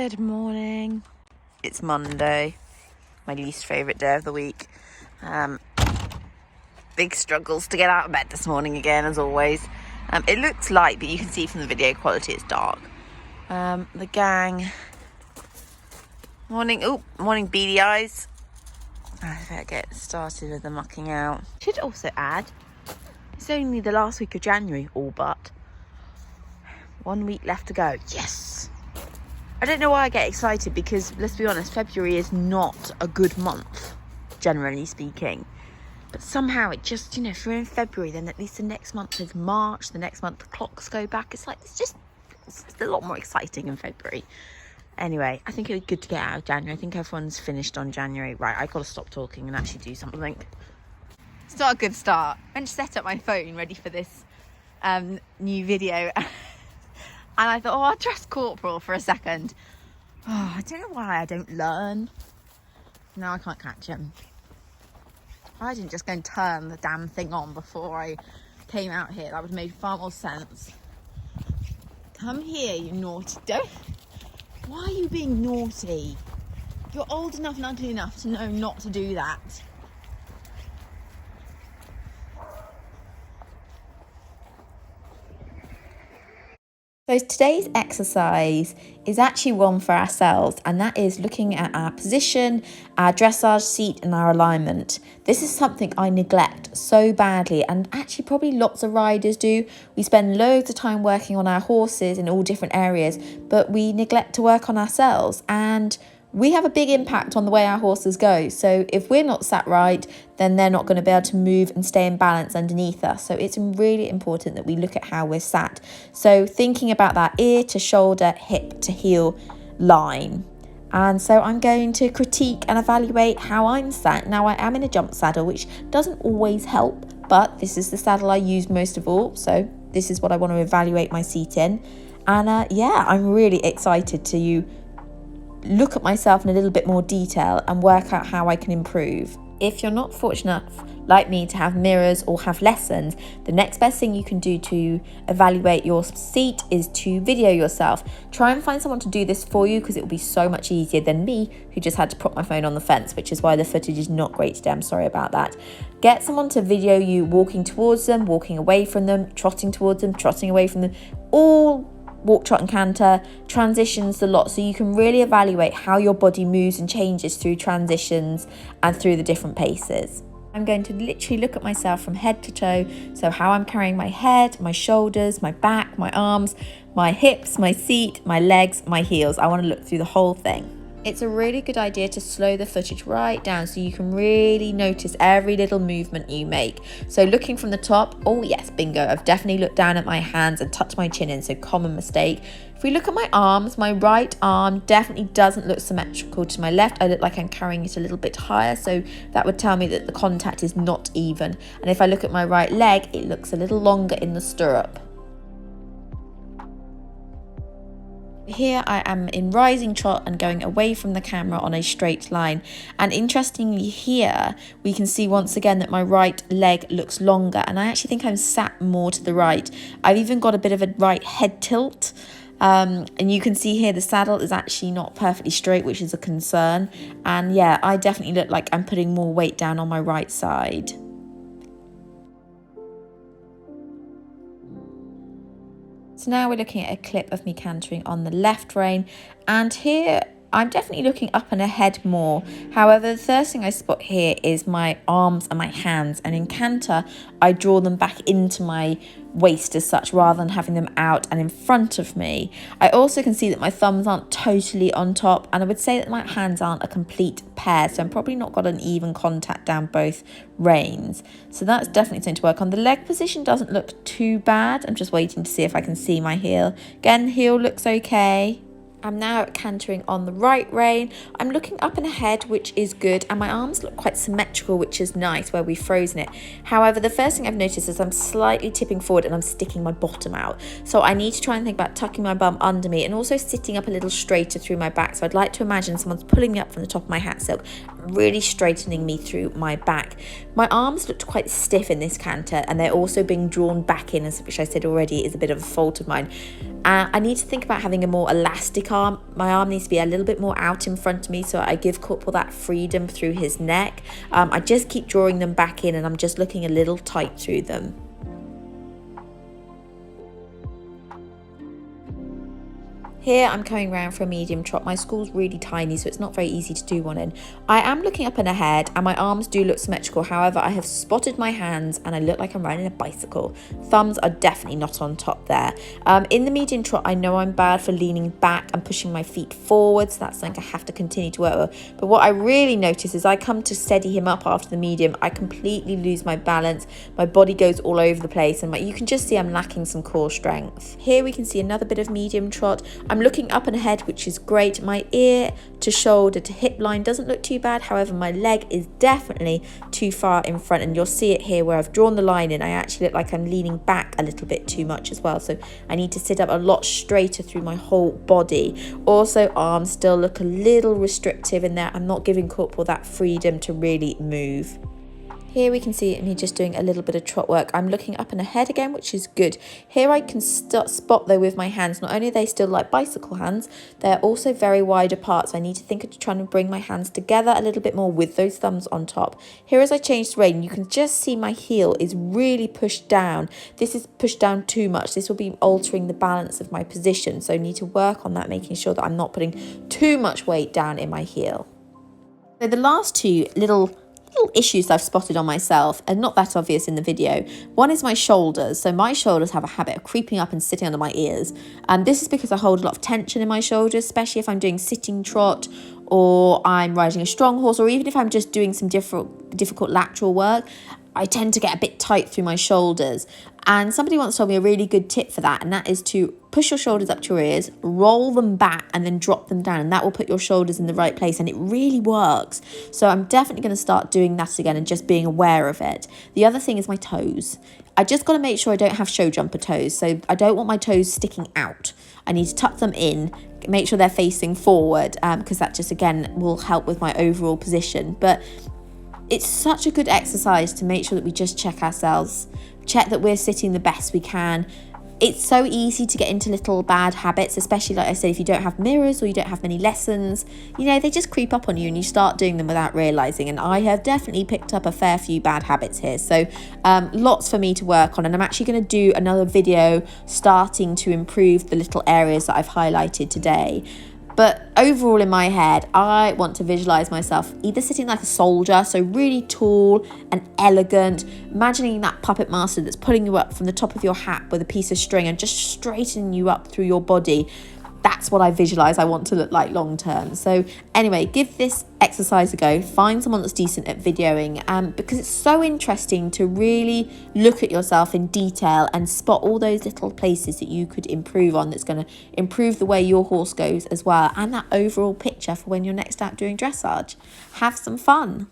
Good morning. It's Monday, my least favourite day of the week. Big struggles to get out of bed this morning again, as always. It looks light, but you can see from the video quality it's dark. The gang. Morning beady eyes. I better get started with the mucking out. Should also add, it's only the last week of January, all but. 1 week left to go. Yes! I don't know why I get excited because, let's be honest, February is not a good month, generally speaking. But somehow it just, if we're in February, then at least the next month is March, the next month the clocks go back. It's a lot more exciting in February. Anyway, I think it would be good to get out of January. I think everyone's finished on January. Right, I've got to stop talking and actually do something. It's not a good start. I went to set up my phone ready for this new video. And I thought, I'll dress corporal for a second. Oh, I don't know why I don't learn. Now I can't catch him. I didn't just go and turn the damn thing on before I came out here. That would have made far more sense. Come here, you naughty. Why are you being naughty? You're old enough and ugly enough to know not to do that. So today's exercise is actually one for ourselves, and that is looking at our position, our dressage seat and our alignment. This is something I neglect so badly, and actually probably lots of riders do. We spend loads of time working on our horses in all different areas, but we neglect to work on ourselves, and we have a big impact on the way our horses go. So if we're not sat right, then they're not going to be able to move and stay in balance underneath us. So it's really important that we look at how we're sat. So thinking about that ear to shoulder, hip to heel line. And so I'm going to critique and evaluate how I'm sat. Now I am in a jump saddle, which doesn't always help, but this is the saddle I use most of all. So this is what I want to evaluate my seat in. And I'm really excited to look at myself in a little bit more detail and work out how I can improve. If you're not fortunate enough, like me, to have mirrors or have lessons, the next best thing you can do to evaluate your seat is to video yourself. Try and find someone to do this for you, because it will be so much easier than me, who just had to prop my phone on the fence, which is why the footage is not great today. I'm sorry about that. Get someone to video you walking towards them, walking away from them, trotting towards them, trotting away from them, all walk, trot and canter, transitions a lot, so you can really evaluate how your body moves and changes through transitions and through the different paces. I'm going to literally look at myself from head to toe, so how I'm carrying my head, my shoulders, my back, my arms, my hips, my seat, my legs, my heels. I want to look through the whole thing. It's a really good idea to slow the footage right down so you can really notice every little movement you make. So looking from the top, oh yes, bingo, I've definitely looked down at my hands and tucked my chin in, so common mistake. If we look at my arms, my right arm definitely doesn't look symmetrical to my left. I look like I'm carrying it a little bit higher, so that would tell me that the contact is not even. And if I look at my right leg, it looks a little longer in the stirrup. Here I am in rising trot and going away from the camera on a straight line. And interestingly here, we can see once again that my right leg looks longer, and I actually think I'm sat more to the right. I've even got a bit of a right head tilt. And you can see here the saddle is actually not perfectly straight, which is a concern. And yeah, I definitely look like I'm putting more weight down on my right side. So now we're looking at a clip of me cantering on the left rein, and here I'm definitely looking up and ahead more. However, the first thing I spot here is my arms and my hands, and in canter I draw them back into my waist as such, rather than having them out and in front of me. I also can see that my thumbs aren't totally on top, and I would say that my hands aren't a complete pair, so I'm probably not got an even contact down both reins. So that's definitely something to work on. The leg position doesn't look too bad. I'm just waiting to see if I can see my heel. Again, heel looks okay. I'm now cantering on the right rein. I'm looking up and ahead, which is good, and my arms look quite symmetrical, which is nice where we've frozen it. However, the first thing I've noticed is I'm slightly tipping forward and I'm sticking my bottom out. So I need to try and think about tucking my bum under me and also sitting up a little straighter through my back. So I'd like to imagine someone's pulling me up from the top of my hat silk, really straightening me through my back. My arms looked quite stiff in this canter, and they're also being drawn back in, which I said already is a bit of a fault of mine. I need to think about having a more elastic weak arm, my arm needs to be a little bit more out in front of me, so I give Corporal that freedom through his neck. I just keep drawing them back in, and I'm just looking a little tight through them. Here I'm coming round for a medium trot. My school's really tiny, so it's not very easy to do one in. I am looking up and ahead, and my arms do look symmetrical. However, I have spotted my hands and I look like I'm riding a bicycle. Thumbs are definitely not on top there. In the medium trot, I know I'm bad for leaning back and pushing my feet forward, so that's something I have to continue to work with. But what I really notice is I come to steady him up after the medium, I completely lose my balance. My body goes all over the place, and you can just see I'm lacking some core strength. Here we can see another bit of medium trot. I'm looking up and ahead, which is great. My ear to shoulder to hip line doesn't look too bad. However, my leg is definitely too far in front, and you'll see it here where I've drawn the line in. I actually look like I'm leaning back a little bit too much as well, so I need to sit up a lot straighter through my whole body. Also, arms still look a little restrictive in there. I'm not giving Corporal that freedom to really move. Here we can see me just doing a little bit of trot work. I'm looking up and ahead again, which is good. Here I can spot though with my hands, not only are they still like bicycle hands, they're also very wide apart. So I need to think of trying to bring my hands together a little bit more with those thumbs on top. Here as I change the rein, you can just see my heel is really pushed down. This is pushed down too much. This will be altering the balance of my position. So I need to work on that, making sure that I'm not putting too much weight down in my heel. So the last two little issues I've spotted on myself are not that obvious in the video. One is my shoulders. So my shoulders have a habit of creeping up and sitting under my ears, and this is because I hold a lot of tension in my shoulders, especially if I'm doing sitting trot or I'm riding a strong horse, or even if I'm just doing some difficult lateral work. I tend to get a bit tight through my shoulders, and somebody once told me a really good tip for that, and that is to push your shoulders up to your ears, roll them back, and then drop them down, and that will put your shoulders in the right place, and it really works. So I'm definitely going to start doing that again and just being aware of it. The other thing is my toes. I just got to make sure I don't have show jumper toes, so I don't want my toes sticking out. I need to tuck them in, make sure they're facing forward, because that just again will help with my overall position. But it's such a good exercise to make sure that we just check ourselves, check that we're sitting the best we can. It's so easy to get into little bad habits, especially like I said, if you don't have mirrors or you don't have many lessons, you know, they just creep up on you and you start doing them without realising. And I have definitely picked up a fair few bad habits here. So lots for me to work on. And I'm actually going to do another video starting to improve the little areas that I've highlighted today. But overall in my head, I want to visualise myself either sitting like a soldier, so really tall and elegant, imagining that puppet master that's pulling you up from the top of your hat with a piece of string and just straightening you up through your body. That's what I visualise I want to look like long term. So anyway, give this exercise a go. Find someone that's decent at videoing, because it's so interesting to really look at yourself in detail and spot all those little places that you could improve on, that's going to improve the way your horse goes as well, and that overall picture for when you're next out doing dressage. Have some fun.